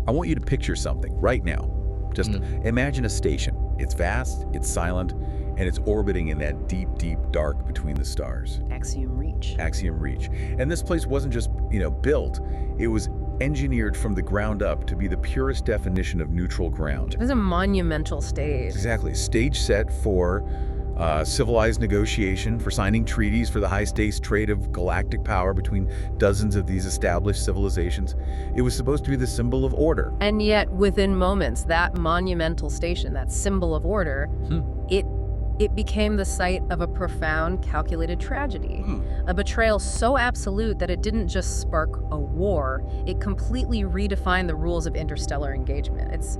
I want you to picture something right now. Just imagine a station. It's vast, it's silent, and it's orbiting in that deep, deep dark between the stars. Axiom Reach. Axiom Reach. And this place wasn't just, built. It was engineered from the ground up to be the purest definition of neutral ground. It was a monumental stage. Exactly. Stage set for civilized negotiation, for signing treaties for the high-stakes trade of galactic power between dozens of these established civilizations. It was supposed to be the symbol of order. And yet, within moments, that monumental station, that symbol of order, it became the site of a profound, calculated tragedy. A betrayal so absolute that it didn't just spark a war, it completely redefined the rules of interstellar engagement. It's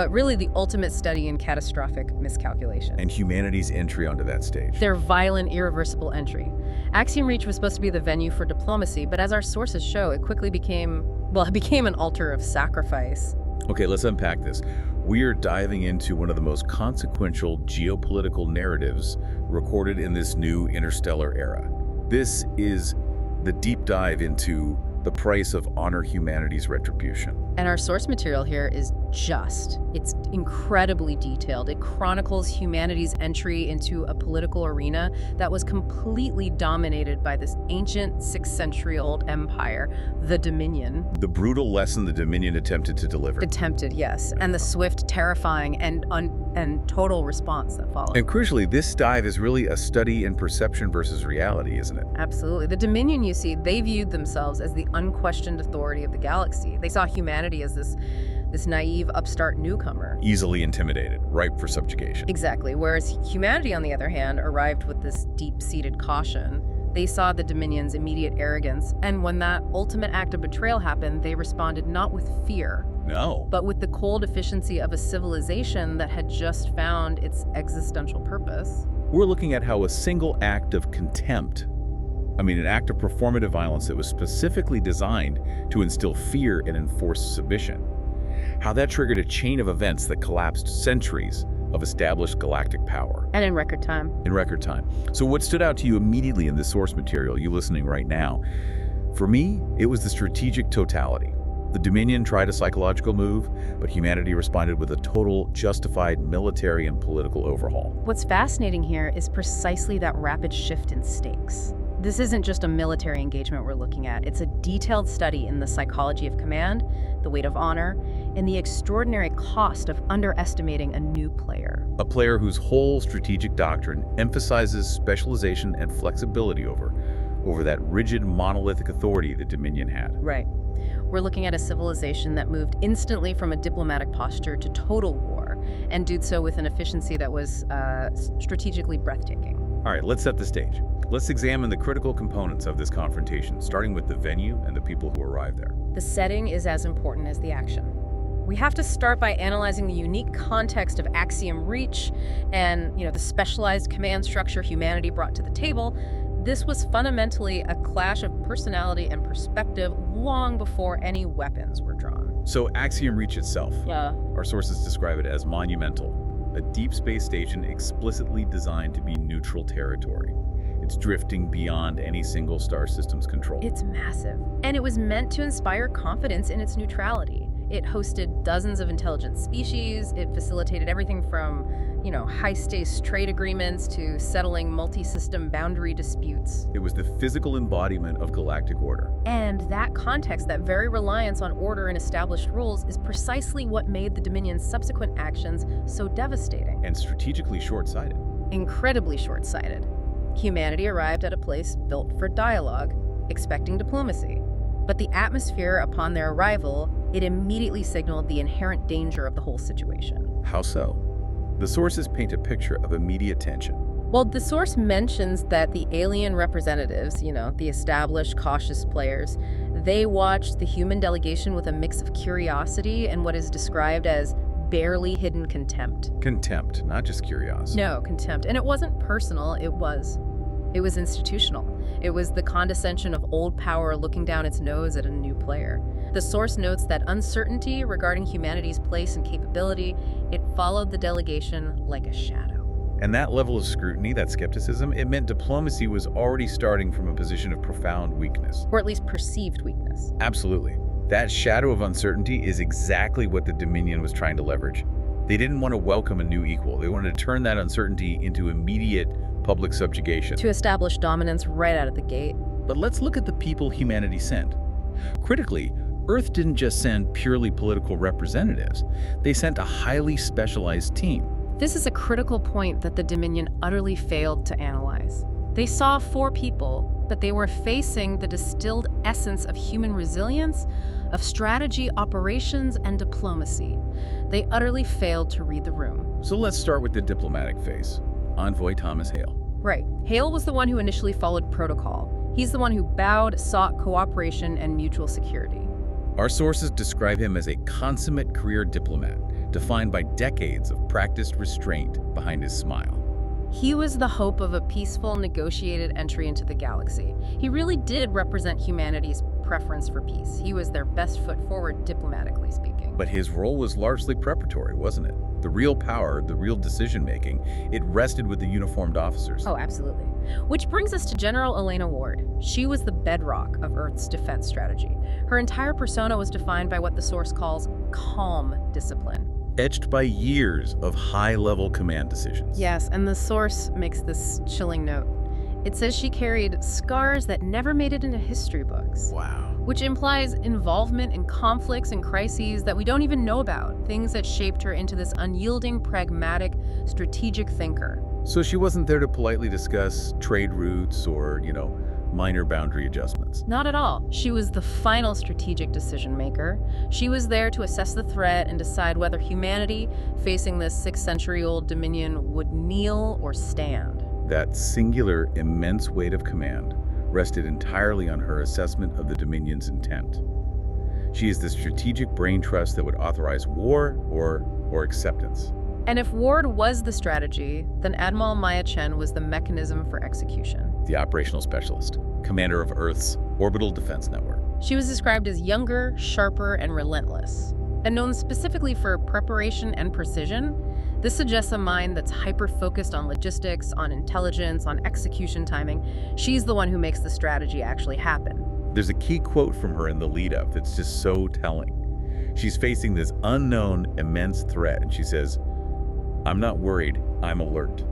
really the ultimate study in catastrophic miscalculation. And humanity's entry onto that stage. Their violent, irreversible entry. Axiom Reach was supposed to be the venue for diplomacy, but as our sources show, it quickly became an altar of sacrifice. Okay, let's unpack this. We are diving into one of the most consequential geopolitical narratives recorded in this new interstellar era. This is the deep dive into the price of honor humanity's retribution. And our source material here is it's incredibly detailed. It chronicles humanity's entry into a political arena that was completely dominated by this ancient 6th-century-old empire, the Dominion. The brutal lesson the Dominion attempted to deliver. Attempted, yes. And the swift, terrifying, and total response that followed. And crucially, this dive is really a study in perception versus reality, isn't it? Absolutely. The Dominion, you see, they viewed themselves as the unquestioned authority of the galaxy. They saw humanity as this naive upstart newcomer. Easily intimidated, ripe for subjugation. Exactly. Whereas humanity, on the other hand, arrived with this deep-seated caution. They saw the Dominion's immediate arrogance, and when that ultimate act of betrayal happened, they responded not with fear, no, but with the cold efficiency of a civilization that had just found its existential purpose. We're looking at how a single act of contempt, an act of performative violence that was specifically designed to instill fear and enforce submission, how that triggered a chain of events that collapsed centuries of established galactic power. And in record time. In record time. So what stood out to you immediately in this source material, you listening right now? For me, it was the strategic totality. The Dominion tried a psychological move, but humanity responded with a total, justified military and political overhaul. What's fascinating here is precisely that rapid shift in stakes. This isn't just a military engagement we're looking at. It's a detailed study in the psychology of command, the weight of honor, and the extraordinary cost of underestimating a new player. A player whose whole strategic doctrine emphasizes specialization and flexibility over that rigid, monolithic authority the Dominion had. Right. We're looking at a civilization that moved instantly from a diplomatic posture to total war, and did so with an efficiency that was strategically breathtaking. All right, let's set the stage. Let's examine the critical components of this confrontation, starting with the venue and the people who arrived there. The setting is as important as the action. We have to start by analyzing the unique context of Axiom Reach and, the specialized command structure humanity brought to the table. This was fundamentally a clash of personality and perspective long before any weapons were drawn. So Axiom Reach itself, our sources describe it as monumental, a deep space station explicitly designed to be neutral territory. It's drifting beyond any single star system's control. It's massive, and it was meant to inspire confidence in its neutrality. It hosted dozens of intelligent species. It facilitated everything from, high-stakes trade agreements to settling multi-system boundary disputes. It was the physical embodiment of galactic order. And that context, that very reliance on order and established rules, is precisely what made the Dominion's subsequent actions so devastating. And strategically short-sighted. Incredibly short-sighted. Humanity arrived at a place built for dialogue, expecting diplomacy. But the atmosphere upon their arrival, it immediately signaled the inherent danger of the whole situation. How so? The sources paint a picture of immediate tension. Well, the source mentions that the alien representatives, the established, cautious players, they watched the human delegation with a mix of curiosity and what is described as barely hidden contempt. Contempt, not just curiosity. No, contempt. And it wasn't personal, it was institutional. It was the condescension of old power looking down its nose at a new player. The source notes that uncertainty regarding humanity's place and capability, it followed the delegation like a shadow. And that level of scrutiny, that skepticism, it meant diplomacy was already starting from a position of profound weakness. Or at least perceived weakness. Absolutely. That shadow of uncertainty is exactly what the Dominion was trying to leverage. They didn't want to welcome a new equal. They wanted to turn that uncertainty into immediate public subjugation. To establish dominance right out of the gate. But let's look at the people humanity sent. Critically, Earth didn't just send purely political representatives. They sent a highly specialized team. This is a critical point that the Dominion utterly failed to analyze. They saw 4 people, but they were facing the distilled essence of human resilience, of strategy, operations, and diplomacy. They utterly failed to read the room. So let's start with the diplomatic phase. Envoy Thomas Hale. Right. Hale was the one who initially followed protocol. He's the one who bowed, sought cooperation and mutual security. Our sources describe him as a consummate career diplomat, defined by decades of practiced restraint behind his smile. He was the hope of a peaceful, negotiated entry into the galaxy. He really did represent humanity's preference for peace. He was their best foot forward, diplomatically speaking. But his role was largely preparatory, wasn't it? The real power, the real decision-making, it rested with the uniformed officers. Oh, absolutely. Which brings us to General Elena Ward. She was the bedrock of Earth's defense strategy. Her entire persona was defined by what the source calls calm discipline. Etched by years of high-level command decisions. Yes, and the source makes this chilling note. It says she carried scars that never made it into history books. Wow. Which implies involvement in conflicts and crises that we don't even know about, things that shaped her into this unyielding, pragmatic, strategic thinker. So she wasn't there to politely discuss trade routes or, minor boundary adjustments. Not at all. She was the final strategic decision maker. She was there to assess the threat and decide whether humanity, facing this 6th-century-old Dominion, would kneel or stand. That singular, immense weight of command rested entirely on her assessment of the Dominion's intent. She is the strategic brain trust that would authorize war or acceptance. And if Ward was the strategy, then Admiral Maya Chen was the mechanism for execution. The operational specialist, commander of Earth's orbital defense network. She was described as younger, sharper, and relentless. And known specifically for preparation and precision, this suggests a mind that's hyper-focused on logistics, on intelligence, on execution timing. She's the one who makes the strategy actually happen. There's a key quote from her in the lead-up that's just so telling. She's facing this unknown, immense threat, and she says, "I'm not worried, I'm alert."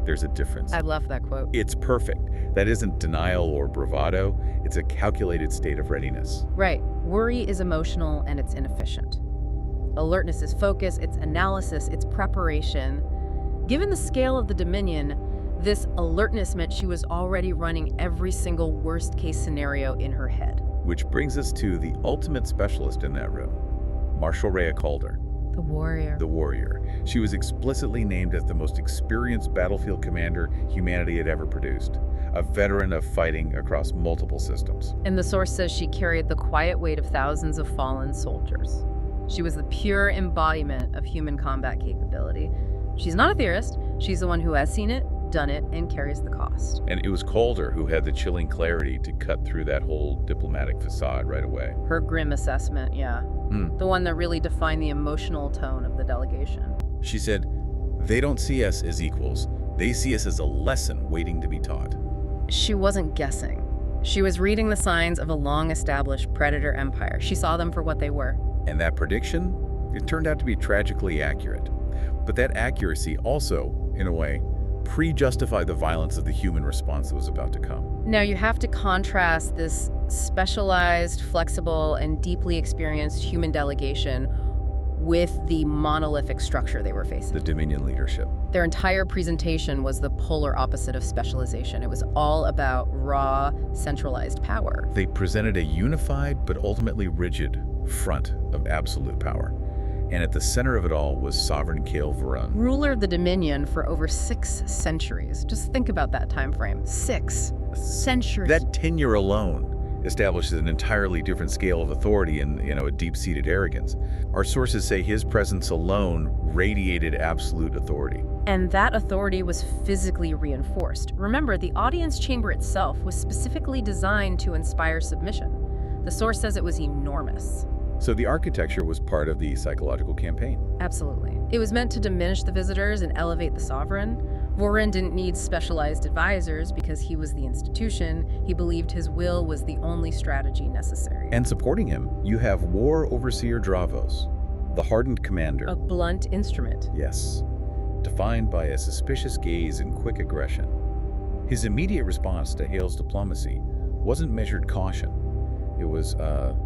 There's a difference. I love that quote. It's perfect. That isn't denial or bravado. It's a calculated state of readiness. Right. Worry is emotional and it's inefficient. Alertness is focus, it's analysis, it's preparation. Given the scale of the Dominion, this alertness meant she was already running every single worst-case scenario in her head. Which brings us to the ultimate specialist in that room, Marshal Rhea Calder. The warrior. The warrior. She was explicitly named as the most experienced battlefield commander humanity had ever produced, a veteran of fighting across multiple systems. And the source says she carried the quiet weight of thousands of fallen soldiers. She was the pure embodiment of human combat capability. She's not a theorist. She's the one who has seen it, done it, and carries the cost. And it was Calder who had the chilling clarity to cut through that whole diplomatic facade right away. Her grim assessment, yeah. The one that really defined the emotional tone of the delegation. She said, "They don't see us as equals. They see us as a lesson waiting to be taught." She wasn't guessing. She was reading the signs of a long-established predator empire. She saw them for what they were. And that prediction, it turned out to be tragically accurate. But that accuracy also, in a way, pre-justified the violence of the human response that was about to come. Now you have to contrast this specialized, flexible, and deeply experienced human delegation with the monolithic structure they were facing. The Dominion leadership. Their entire presentation was the polar opposite of specialization. It was all about raw, centralized power. They presented a unified but ultimately rigid front of absolute power. And at the center of it all was Sovereign Kale Varun. Ruler of the Dominion for over 6 centuries. Just think about that time frame. 6 centuries. That tenure alone establishes an entirely different scale of authority and, a deep-seated arrogance. Our sources say his presence alone radiated absolute authority. And that authority was physically reinforced. Remember, the audience chamber itself was specifically designed to inspire submission. The source says it was enormous. So the architecture was part of the psychological campaign. Absolutely. It was meant to diminish the visitors and elevate the sovereign. Vorin didn't need specialized advisors because he was the institution. He believed his will was the only strategy necessary. And supporting him, you have War Overseer Dravos, the hardened commander. A blunt instrument. Yes, defined by a suspicious gaze and quick aggression. His immediate response to Hale's diplomacy wasn't measured caution. It was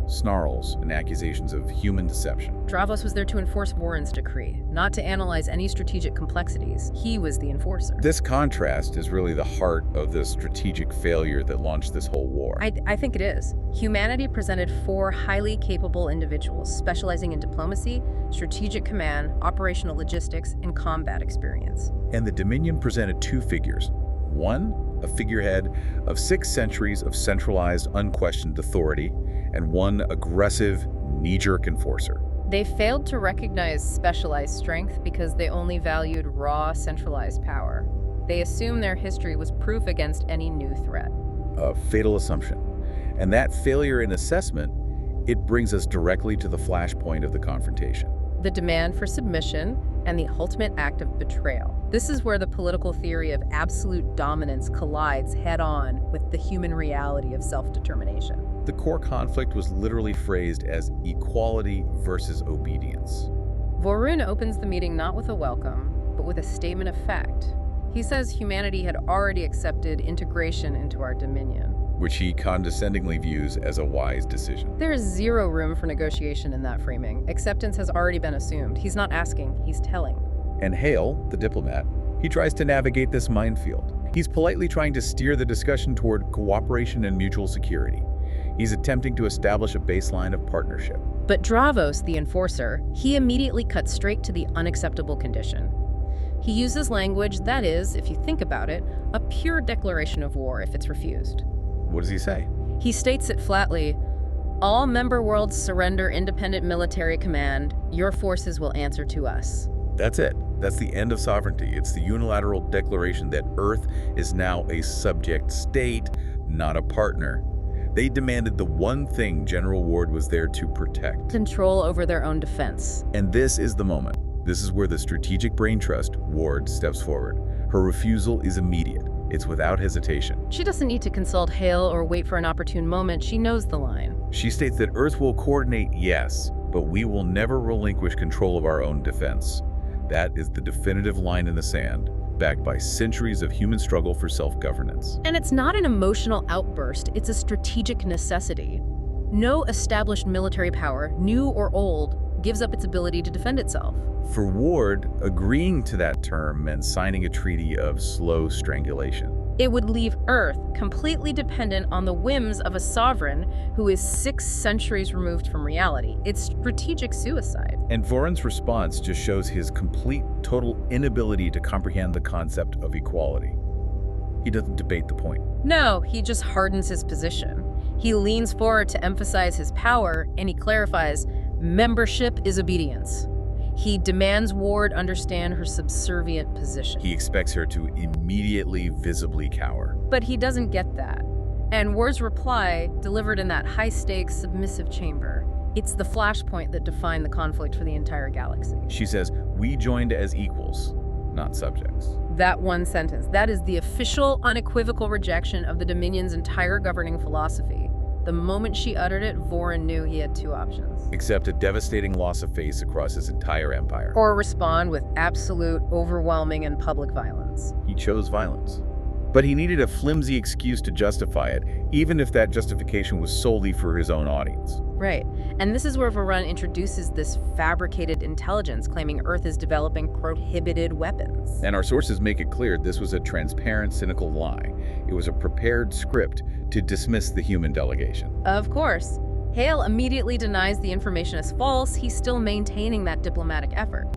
snarls and accusations of human deception. Dravos was there to enforce Vorin's decree, not to analyze any strategic complexities. He was the enforcer. This contrast is really the heart of the strategic failure that launched this whole war. I think it is. Humanity presented 4 highly capable individuals specializing in diplomacy, strategic command, operational logistics, and combat experience. And the Dominion presented 2 figures. One, a figurehead of 6 centuries of centralized, unquestioned authority, and one aggressive, knee-jerk enforcer. They failed to recognize specialized strength because they only valued raw, centralized power. They assumed their history was proof against any new threat. A fatal assumption. And that failure in assessment, it brings us directly to the flashpoint of the confrontation. The demand for submission and the ultimate act of betrayal. This is where the political theory of absolute dominance collides head-on with the human reality of self-determination. The core conflict was literally phrased as equality versus obedience. Vorin opens the meeting not with a welcome, but with a statement of fact. He says humanity had already accepted integration into our dominion, which he condescendingly views as a wise decision. There is 0 room for negotiation in that framing. Acceptance has already been assumed. He's not asking, he's telling. And Hale, the diplomat, he tries to navigate this minefield. He's politely trying to steer the discussion toward cooperation and mutual security. He's attempting to establish a baseline of partnership. But Dravos, the enforcer, he immediately cuts straight to the unacceptable condition. He uses language that is, if you think about it, a pure declaration of war if it's refused. What does he say? He states it flatly, all member worlds surrender independent military command. Your forces will answer to us. That's it. That's the end of sovereignty. It's the unilateral declaration that Earth is now a subject state, not a partner. They demanded the one thing General Ward was there to protect. Control over their own defense. And this is the moment. This is where the strategic brain trust, Ward, steps forward. Her refusal is immediate. It's without hesitation. She doesn't need to consult Hale or wait for an opportune moment. She knows the line. She states that Earth will coordinate, yes, but we will never relinquish control of our own defense. That is the definitive line in the sand, backed by centuries of human struggle for self-governance. And it's not an emotional outburst, it's a strategic necessity. No established military power, new or old, gives up its ability to defend itself. For Ward, agreeing to that term meant signing a treaty of slow strangulation. It would leave Earth completely dependent on the whims of a sovereign who is 6 centuries removed from reality. It's strategic suicide. And Vorin's response just shows his complete, total inability to comprehend the concept of equality. He doesn't debate the point. No, he just hardens his position. He leans forward to emphasize his power, and he clarifies, membership is obedience. He demands Ward understand her subservient position. He expects her to immediately, visibly cower. But he doesn't get that. And Ward's reply, delivered in that high-stakes, submissive chamber, it's the flashpoint that defined the conflict for the entire galaxy. She says, we joined as equals, not subjects. That one sentence, that is the official, unequivocal rejection of the Dominion's entire governing philosophy. The moment she uttered it, Vorin knew he had 2 options. Accept a devastating loss of face across his entire empire. Or respond with absolute, overwhelming, and public violence. He chose violence. But he needed a flimsy excuse to justify it, even if that justification was solely for his own audience. Right. And this is where Vorin introduces this fabricated intelligence, claiming Earth is developing prohibited weapons. And our sources make it clear this was a transparent, cynical lie. It was a prepared script to dismiss the human delegation. Of course. Hale immediately denies the information as false. He's still maintaining that diplomatic effort.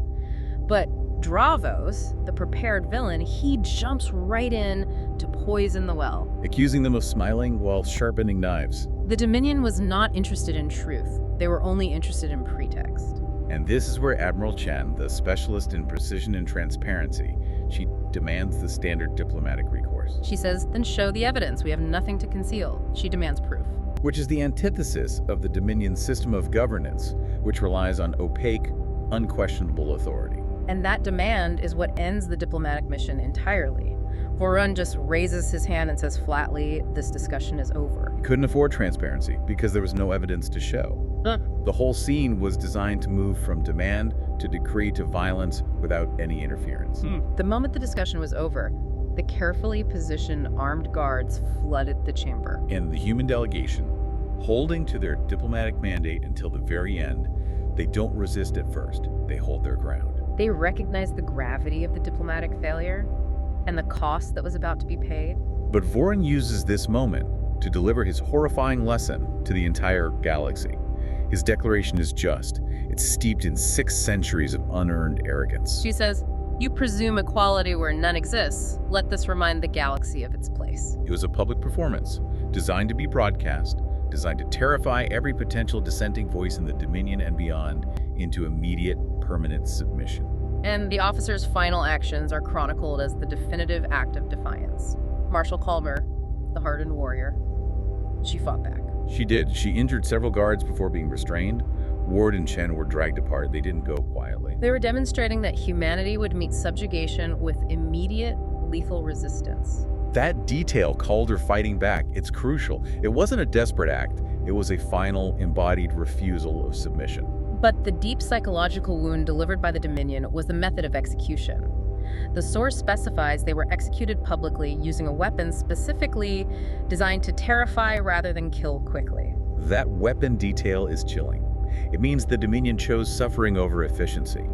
But Dravos, the prepared villain, he jumps right in to poison the well. Accusing them of smiling while sharpening knives. The Dominion was not interested in truth. They were only interested in pretext. And this is where Admiral Chen, the specialist in precision and transparency, she demands the standard diplomatic recourse. She says, then show the evidence. We have nothing to conceal. She demands proof. Which is the antithesis of the Dominion's system of governance, which relies on opaque, unquestionable authority. And that demand is what ends the diplomatic mission entirely. Vorun just raises his hand and says flatly, this discussion is over. He couldn't afford transparency because there was no evidence to show. The whole scene was designed to move from demand to decree to violence without any interference. The moment the discussion was over, the carefully positioned armed guards flooded the chamber. And the human delegation, holding to their diplomatic mandate until the very end, they don't resist at first. They hold their ground. They recognized the gravity of the diplomatic failure and the cost that was about to be paid. But Vorun uses this moment to deliver his horrifying lesson to the entire galaxy. His declaration is just. It's steeped in 6 centuries of unearned arrogance. She says, "You presume equality where none exists. Let this remind the galaxy of its place." It was a public performance, designed to be broadcast, designed to terrify every potential dissenting voice in the Dominion and beyond into immediate, permanent submission. And the officer's final actions are chronicled as the definitive act of defiance. Marshal Calmer, the hardened warrior, she fought back. She did. She injured several guards before being restrained. Ward and Chen were dragged apart. They didn't go quietly. They were demonstrating that humanity would meet subjugation with immediate, lethal resistance. That detail, Calder fighting back, it's crucial. It wasn't a desperate act. It was a final, embodied refusal of submission. But the deep psychological wound delivered by the Dominion was the method of execution. The source specifies they were executed publicly using a weapon specifically designed to terrify rather than kill quickly. That weapon detail is chilling. It means the Dominion chose suffering over efficiency.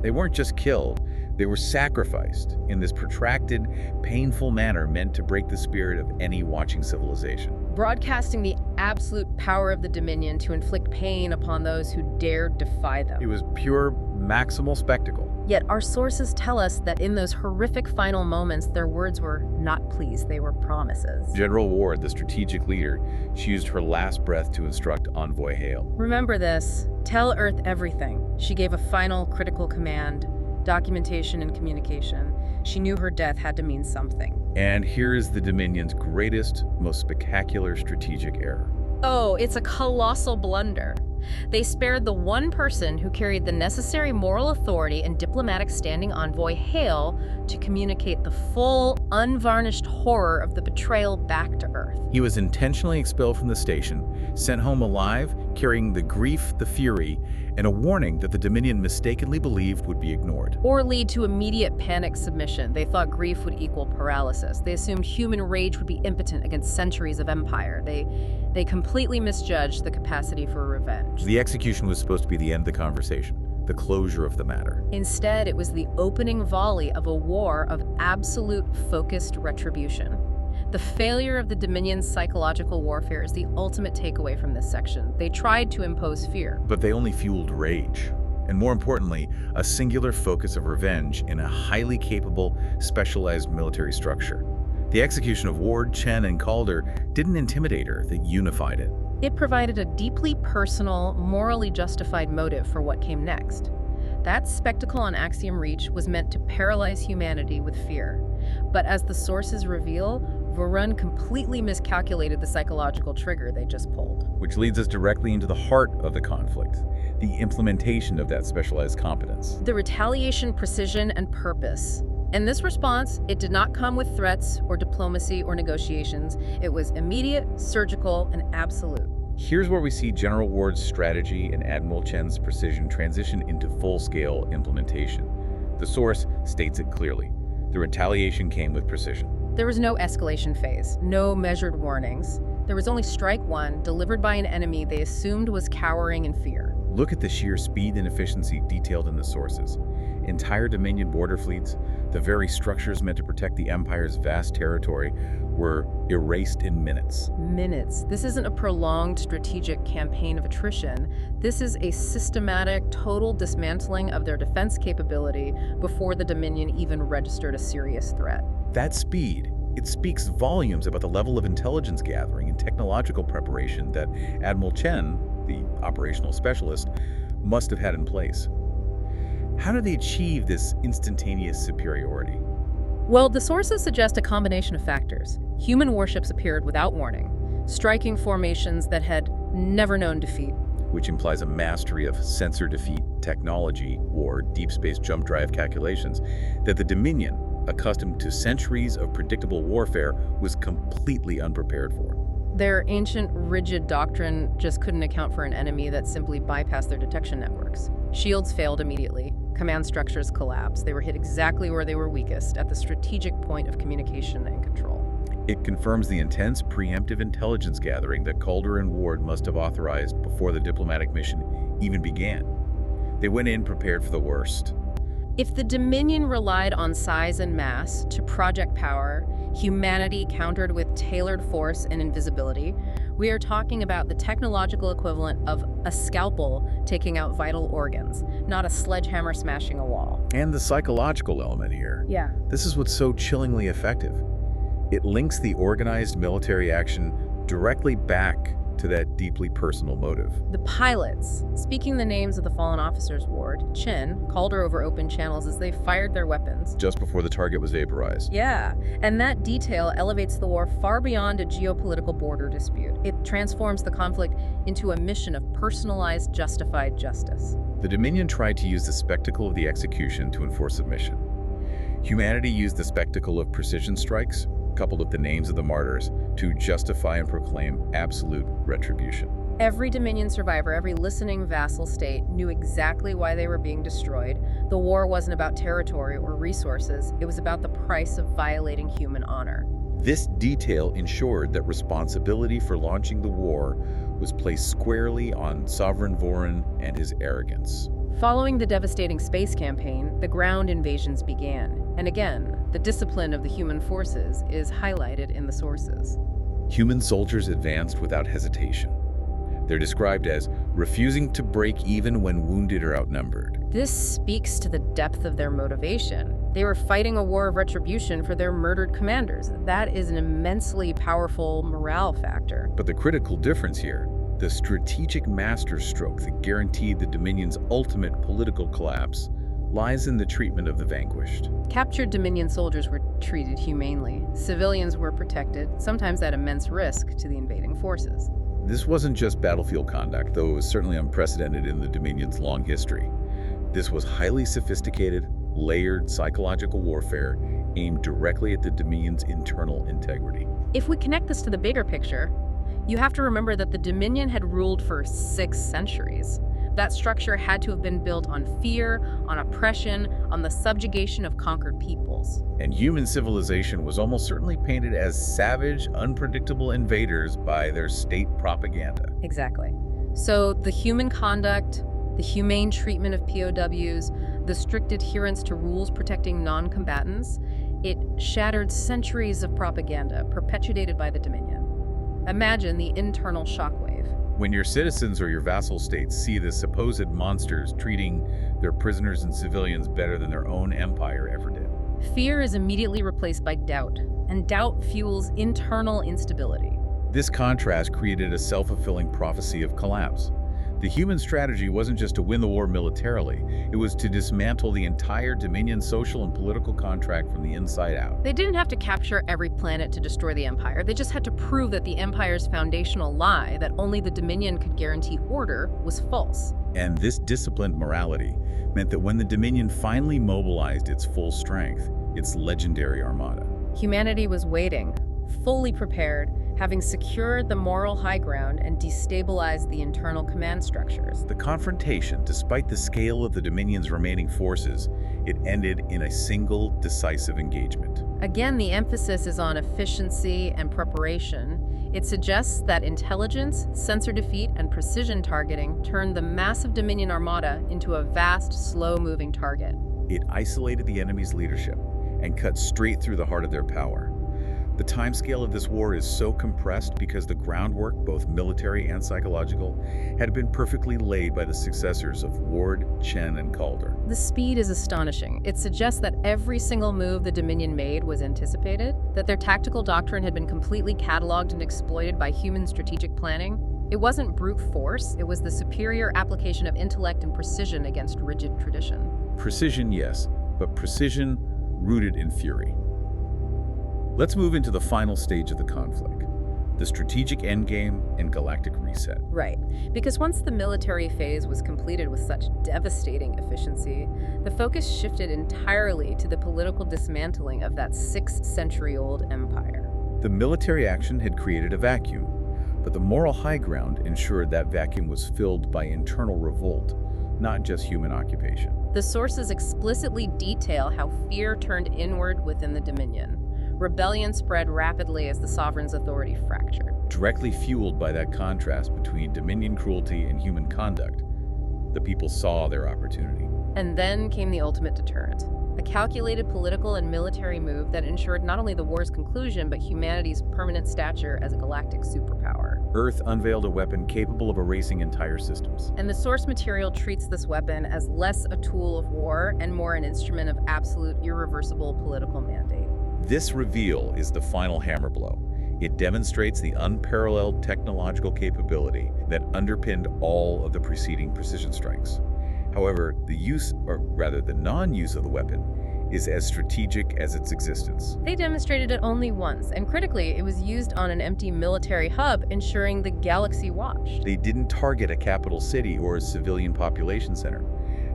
They weren't just killed, they were sacrificed in this protracted, painful manner meant to break the spirit of any watching civilization. Broadcasting the absolute power of the Dominion to inflict pain upon those who dared defy them. It was pure, maximal spectacle. Yet our sources tell us that in those horrific final moments, their words were not pleas, they were promises. General Ward, the strategic leader, she used her last breath to instruct Envoy Hale. Remember this, tell Earth everything. She gave a final critical command, documentation and communication. She knew her death had to mean something. And here is the Dominion's greatest, most spectacular strategic error. Oh, it's a colossal blunder. They spared the one person who carried the necessary moral authority and diplomatic standing, Envoy Hale, to communicate the full, unvarnished horror of the betrayal back to Earth. He was intentionally expelled from the station, sent home alive, carrying the grief, the fury, and a warning that the Dominion mistakenly believed would be ignored. Or lead to immediate panic submission. They thought grief would equal paralysis. They assumed human rage would be impotent against centuries of empire. They completely misjudged the capacity for revenge. The execution was supposed to be the end of the conversation, the closure of the matter. Instead, it was the opening volley of a war of absolute focused retribution. The failure of the Dominion's psychological warfare is the ultimate takeaway from this section. They tried to impose fear. But they only fueled rage. And more importantly, a singular focus of revenge in a highly capable, specialized military structure. The execution of Ward, Chen, and Calder didn't intimidate Earth, it unified it. It provided a deeply personal, morally justified motive for what came next. That spectacle on Axiom Reach was meant to paralyze humanity with fear. But as the sources reveal, Vorun completely miscalculated the psychological trigger they just pulled. Which leads us directly into the heart of the conflict, the implementation of that specialized competence. The retaliation, precision, and purpose. In this response, it did not come with threats or diplomacy or negotiations. It was immediate, surgical, and absolute. Here's where we see General Ward's strategy and Admiral Chen's precision transition into full-scale implementation. The source states it clearly. The retaliation came with precision. There was no escalation phase, no measured warnings. There was only strike one, delivered by an enemy they assumed was cowering in fear. Look at the sheer speed and efficiency detailed in the sources. Entire Dominion border fleets, the very structures meant to protect the Empire's vast territory, were erased in minutes. Minutes. This isn't a prolonged strategic campaign of attrition. This is a systematic, total dismantling of their defense capability before the Dominion even registered a serious threat. That speed, it speaks volumes about the level of intelligence gathering and technological preparation that Admiral Chen, the operational specialist, must have had in place. How did they achieve this instantaneous superiority? Well, the sources suggest a combination of factors. Human warships appeared without warning, striking formations that had never known defeat. Which implies a mastery of sensor defeat, technology or deep space jump drive calculations that the Dominion, accustomed to centuries of predictable warfare, was completely unprepared for. Their ancient, rigid doctrine just couldn't account for an enemy that simply bypassed their detection networks. Shields failed immediately. Command structures collapsed. They were hit exactly where they were weakest, at the strategic point of communication and control. It confirms the intense preemptive intelligence gathering that Calder and Ward must have authorized before the diplomatic mission even began. They went in prepared for the worst. If the Dominion relied on size and mass to project power, humanity countered with tailored force and invisibility, we are talking about the technological equivalent of a scalpel taking out vital organs, not a sledgehammer smashing a wall. And the psychological element here. Yeah. This is what's so chillingly effective. It links the organized military action directly back to that deeply personal motive. The pilots, speaking the names of the fallen officers, Ward, Chin, Calder over open channels as they fired their weapons. Just before the target was vaporized. Yeah, and that detail elevates the war far beyond a geopolitical border dispute. It transforms the conflict into a mission of personalized, justified justice. The Dominion tried to use the spectacle of the execution to enforce submission. Humanity used the spectacle of precision strikes, coupled with the names of the martyrs, to justify and proclaim absolute retribution. Every Dominion survivor, every listening vassal state knew exactly why they were being destroyed. The war wasn't about territory or resources. It was about the price of violating human honor. This detail ensured that responsibility for launching the war was placed squarely on Sovereign Voron and his arrogance. Following the devastating space campaign, the ground invasions began. And again, the discipline of the human forces is highlighted in the sources. Human soldiers advanced without hesitation. They're described as refusing to break even when wounded or outnumbered. This speaks to the depth of their motivation. They were fighting a war of retribution for their murdered commanders. That is an immensely powerful morale factor. But the critical difference here, the strategic masterstroke that guaranteed the Dominion's ultimate political collapse, lies in the treatment of the vanquished. Captured Dominion soldiers were treated humanely. Civilians were protected, sometimes at immense risk to the invading forces. This wasn't just battlefield conduct, though it was certainly unprecedented in the Dominion's long history. This was highly sophisticated, layered psychological warfare aimed directly at the Dominion's internal integrity. If we connect this to the bigger picture, you have to remember that the Dominion had ruled for 6 centuries. That structure had to have been built on fear, on oppression, on the subjugation of conquered peoples. And human civilization was almost certainly painted as savage, unpredictable invaders by their state propaganda. Exactly. So the human conduct, the humane treatment of POWs, the strict adherence to rules protecting non-combatants, it shattered centuries of propaganda perpetuated by the Dominion. Imagine the internal shockwave. When your citizens or your vassal states see the supposed monsters treating their prisoners and civilians better than their own empire ever did. Fear is immediately replaced by doubt, and doubt fuels internal instability. This contrast created a self-fulfilling prophecy of collapse. The human strategy wasn't just to win the war militarily, it was to dismantle the entire Dominion social and political contract from the inside out. They didn't have to capture every planet to destroy the Empire. They just had to prove that the Empire's foundational lie, that only the Dominion could guarantee order, was false. And this disciplined morality meant that when the Dominion finally mobilized its full strength, its legendary armada, humanity was waiting, fully prepared, having secured the moral high ground and destabilized the internal command structures. The confrontation, despite the scale of the Dominion's remaining forces, it ended in a single, decisive engagement. Again, the emphasis is on efficiency and preparation. It suggests that intelligence, sensor defeat, and precision targeting turned the massive Dominion armada into a vast, slow-moving target. It isolated the enemy's leadership and cut straight through the heart of their power. The timescale of this war is so compressed because the groundwork, both military and psychological, had been perfectly laid by the successors of Ward, Chen, and Calder. The speed is astonishing. It suggests that every single move the Dominion made was anticipated, that their tactical doctrine had been completely cataloged and exploited by human strategic planning. It wasn't brute force, it was the superior application of intellect and precision against rigid tradition. Precision, yes, but precision rooted in fury. Let's move into the final stage of the conflict, the strategic endgame and galactic reset. Right. Because once the military phase was completed with such devastating efficiency, the focus shifted entirely to the political dismantling of that 6th-century-old empire. The military action had created a vacuum, but the moral high ground ensured that vacuum was filled by internal revolt, not just human occupation. The sources explicitly detail how fear turned inward within the Dominion. Rebellion spread rapidly as the sovereign's authority fractured. Directly fueled by that contrast between Dominion cruelty and human conduct, the people saw their opportunity. And then came the ultimate deterrent. A calculated political and military move that ensured not only the war's conclusion, but humanity's permanent stature as a galactic superpower. Earth unveiled a weapon capable of erasing entire systems. And the source material treats this weapon as less a tool of war and more an instrument of absolute, irreversible political mandate. This reveal is the final hammer blow. It demonstrates the unparalleled technological capability that underpinned all of the preceding precision strikes. However, the use, or rather the non-use of the weapon, is as strategic as its existence. They demonstrated it only once, and critically, it was used on an empty military hub, ensuring the galaxy watched. They didn't target a capital city or a civilian population center.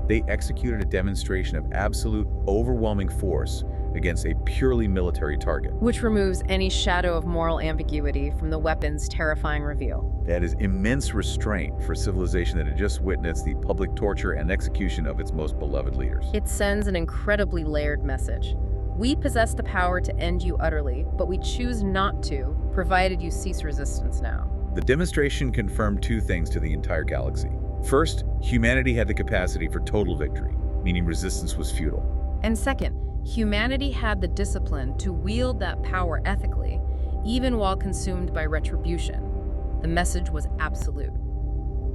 They executed a demonstration of absolute, overwhelming force against a purely military target. Which removes any shadow of moral ambiguity from the weapon's terrifying reveal. That is immense restraint for a civilization that had just witnessed the public torture and execution of its most beloved leaders. It sends an incredibly layered message. We possess the power to end you utterly, but we choose not to, provided you cease resistance now. The demonstration confirmed two things to the entire galaxy. First, humanity had the capacity for total victory, meaning resistance was futile. And second, humanity had the discipline to wield that power ethically, even while consumed by retribution. The message was absolute.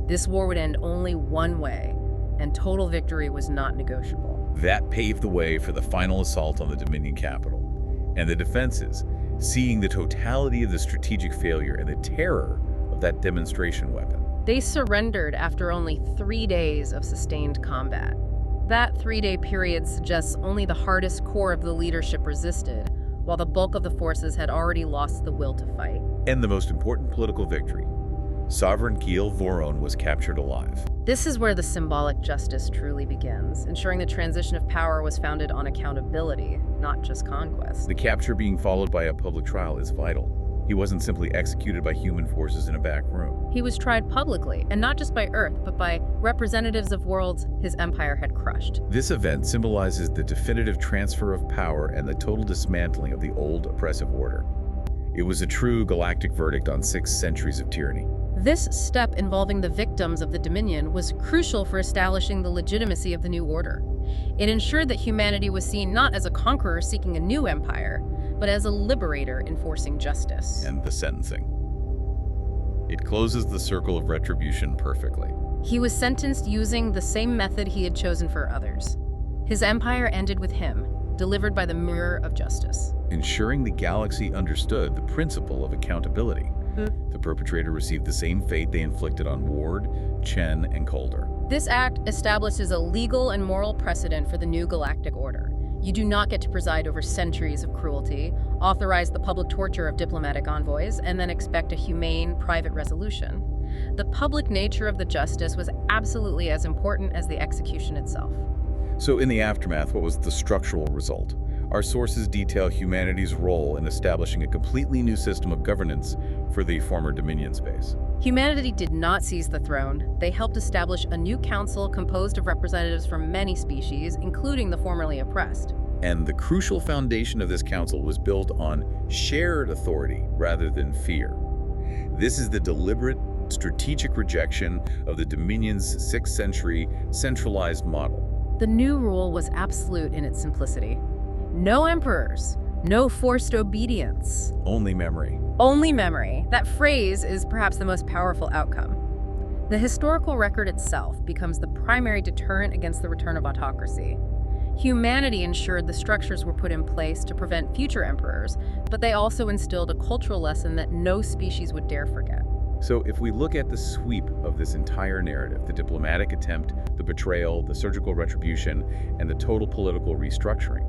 This war would end only one way, and total victory was not negotiable. That paved the way for the final assault on the Dominion capital. And the defenses, seeing the totality of the strategic failure and the terror of that demonstration weapon. They surrendered after only 3 days of sustained combat. That 3-day period suggests only the hardest core of the leadership resisted, while the bulk of the forces had already lost the will to fight. And the most important political victory. Sovereign Gil Voron was captured alive. This is where the symbolic justice truly begins, ensuring the transition of power was founded on accountability, not just conquest. The capture being followed by a public trial is vital. He wasn't simply executed by human forces in a back room. He was tried publicly, and not just by Earth, but by representatives of worlds his empire had crushed. This event symbolizes the definitive transfer of power and the total dismantling of the old oppressive order. It was a true galactic verdict on 6 centuries of tyranny. This step involving the victims of the Dominion was crucial for establishing the legitimacy of the new order. It ensured that humanity was seen not as a conqueror seeking a new empire, but as a liberator enforcing justice. And the sentencing. It closes the circle of retribution perfectly. He was sentenced using the same method he had chosen for others. His empire ended with him, delivered by the mirror of justice. Ensuring the galaxy understood the principle of accountability. The perpetrator received the same fate they inflicted on Ward, Chen, and Calder. This act establishes a legal and moral precedent for the new galactic order. You do not get to preside over centuries of cruelty, authorize the public torture of diplomatic envoys, and then expect a humane, private resolution. The public nature of the justice was absolutely as important as the execution itself. So in the aftermath, what was the structural result? Our sources detail humanity's role in establishing a completely new system of governance for the former Dominion space. Humanity did not seize the throne. They helped establish a new council composed of representatives from many species, including the formerly oppressed. And the crucial foundation of this council was built on shared authority rather than fear. This is the deliberate, strategic rejection of the Dominion's 6th century centralized model. The new rule was absolute in its simplicity. No emperors, no forced obedience. Only memory. Only memory. That phrase is perhaps the most powerful outcome. The historical record itself becomes the primary deterrent against the return of autocracy. Humanity ensured the structures were put in place to prevent future emperors, but they also instilled a cultural lesson that no species would dare forget. So if we look at the sweep of this entire narrative, the diplomatic attempt, the betrayal, the surgical retribution, and the total political restructuring,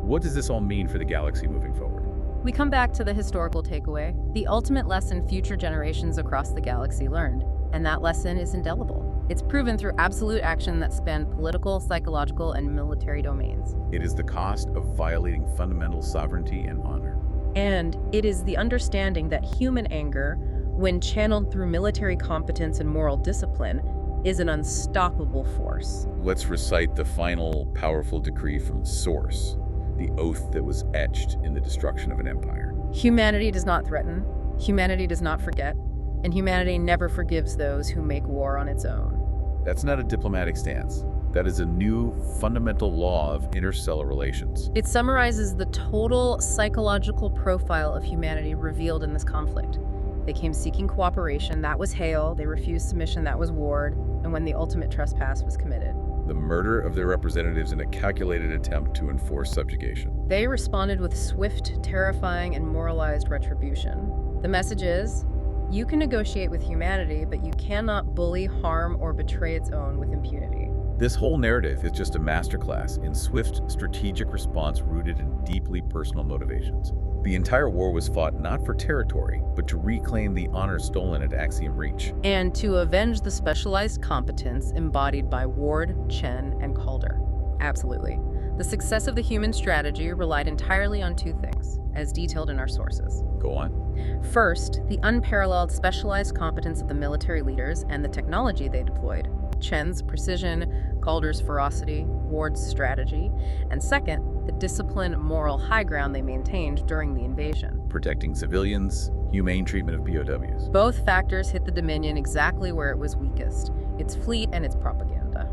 what does this all mean for the galaxy moving forward? We come back to the historical takeaway, the ultimate lesson future generations across the galaxy learned, and that lesson is indelible. It's proven through absolute action that spanned political, psychological, and military domains. It is the cost of violating fundamental sovereignty and honor. And it is the understanding that human anger, when channeled through military competence and moral discipline, is an unstoppable force. Let's recite the final powerful decree from the source, the oath that was etched in the destruction of an empire. Humanity does not threaten, humanity does not forget, and humanity never forgives those who make war on its own. That's not a diplomatic stance. That is a new fundamental law of interstellar relations. It summarizes the total psychological profile of humanity revealed in this conflict. They came seeking cooperation, that was hail. They refused submission, that was ward. And when the ultimate trespass was committed, the murder of their representatives in a calculated attempt to enforce subjugation. They responded with swift, terrifying, and moralized retribution. The message is, you can negotiate with humanity, but you cannot bully, harm, or betray its own with impunity. This whole narrative is just a masterclass in swift, strategic response rooted in deeply personal motivations. The entire war was fought not for territory, but to reclaim the honor stolen at Axiom Reach. And to avenge the specialized competence embodied by Ward, Chen, and Calder. Absolutely. The success of the human strategy relied entirely on two things, as detailed in our sources. Go on. First, the unparalleled specialized competence of the military leaders and the technology they deployed. Chen's precision, Calder's ferocity, Ward's strategy, and second, the disciplined moral high ground they maintained during the invasion. Protecting civilians, humane treatment of POWs. Both factors hit the Dominion exactly where it was weakest, its fleet and its propaganda.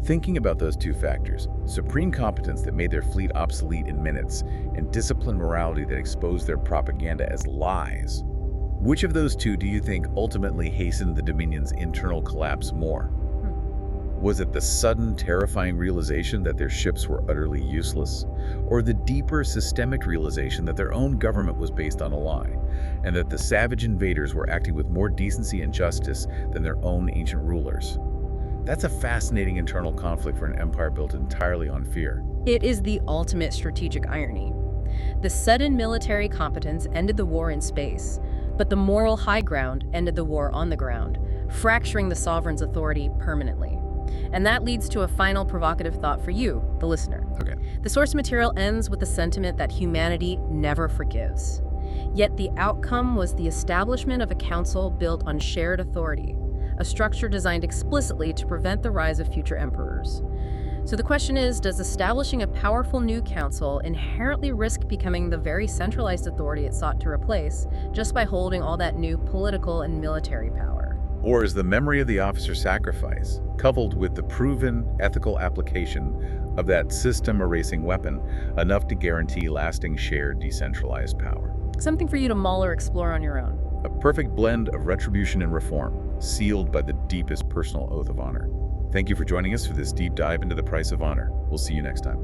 Thinking about those two factors, supreme competence that made their fleet obsolete in minutes, and disciplined morality that exposed their propaganda as lies, which of those two do you think ultimately hastened the Dominion's internal collapse more? Was it the sudden, terrifying realization that their ships were utterly useless, or the deeper, systemic realization that their own government was based on a lie, and that the savage invaders were acting with more decency and justice than their own ancient rulers? That's a fascinating internal conflict for an empire built entirely on fear. It is the ultimate strategic irony. The sudden military competence ended the war in space, but the moral high ground ended the war on the ground, fracturing the sovereign's authority permanently. And that leads to a final provocative thought for you, the listener. Okay. The source material ends with the sentiment that humanity never forgives. Yet the outcome was the establishment of a council built on shared authority, a structure designed explicitly to prevent the rise of future emperors. So the question is, does establishing a powerful new council inherently risk becoming the very centralized authority it sought to replace just by holding all that new political and military power? Or is the memory of the officer's sacrifice, coupled with the proven ethical application of that system-erasing weapon, enough to guarantee lasting shared decentralized power? Something for you to mull or explore on your own. A perfect blend of retribution and reform, sealed by the deepest personal oath of honor. Thank you for joining us for this deep dive into the price of honor. We'll see you next time.